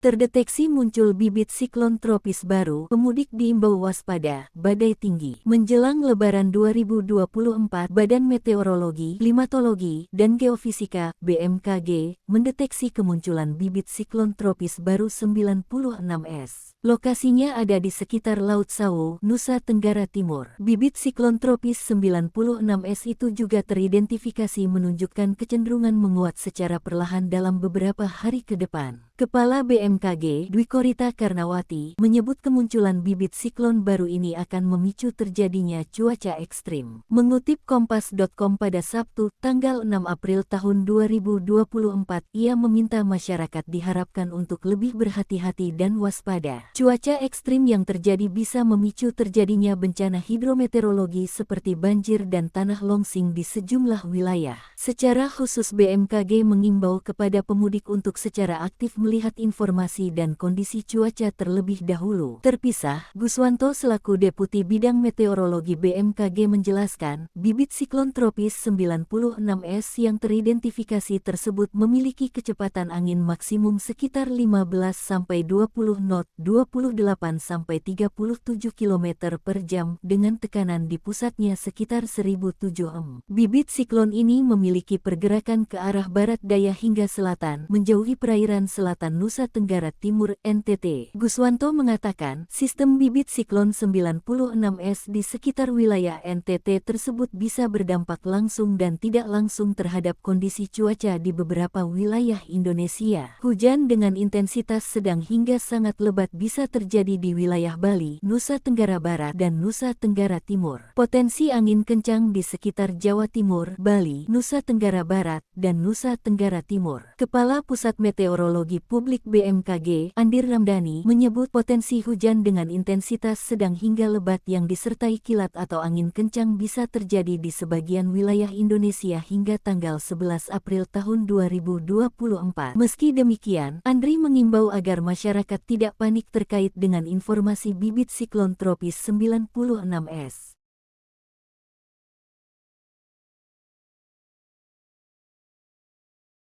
Terdeteksi muncul bibit siklon tropis baru, pemudik diimbau waspada, badai tinggi. Menjelang Lebaran 2024, Badan Meteorologi, Klimatologi, dan Geofisika, BMKG, mendeteksi kemunculan bibit siklon tropis baru 96S. Lokasinya ada di sekitar Laut Sawu, Nusa Tenggara Timur. Bibit siklon tropis 96S itu juga teridentifikasi menunjukkan kecenderungan menguat secara perlahan dalam beberapa hari ke depan. Kepala BMKG, Dwi Korita Karnawati, menyebut kemunculan bibit siklon baru ini akan memicu terjadinya cuaca ekstrim. Mengutip Kompas.com pada Sabtu, tanggal 6 April tahun 2024, ia meminta masyarakat diharapkan untuk lebih berhati-hati dan waspada. Cuaca ekstrim yang terjadi bisa memicu terjadinya bencana hidrometeorologi seperti banjir dan tanah longsing di sejumlah wilayah. Secara khusus BMKG mengimbau kepada pemudik untuk secara aktif melihat informasi dan kondisi cuaca terlebih dahulu. Terpisah, Guswanto selaku Deputi Bidang Meteorologi BMKG menjelaskan, bibit siklon tropis 96S yang teridentifikasi tersebut memiliki kecepatan angin maksimum sekitar 15-20 knot, 28-37 km per jam dengan tekanan di pusatnya sekitar 1007 m. Bibit siklon ini memiliki pergerakan ke arah barat daya hingga selatan, menjauhi perairan selatan Nusa Tenggara Timur (NTT). Guswanto mengatakan, sistem bibit siklon 96S di sekitar wilayah NTT tersebut bisa berdampak langsung dan tidak langsung terhadap kondisi cuaca di beberapa wilayah Indonesia. Hujan dengan intensitas sedang hingga sangat lebat bisa terjadi di wilayah Bali, Nusa Tenggara Barat, dan Nusa Tenggara Timur. Potensi angin kencang di sekitar Jawa Timur, Bali, Nusa Tenggara Barat, dan Nusa Tenggara Timur. Kepala Pusat Meteorologi Publik BMKG, Andir Ramdhani, menyebut potensi hujan dengan intensitas sedang hingga lebat yang disertai kilat atau angin kencang bisa terjadi di sebagian wilayah Indonesia hingga tanggal 11 April tahun 2024. Meski demikian, Andri mengimbau agar masyarakat tidak panik terkait dengan informasi bibit siklon tropis 96S.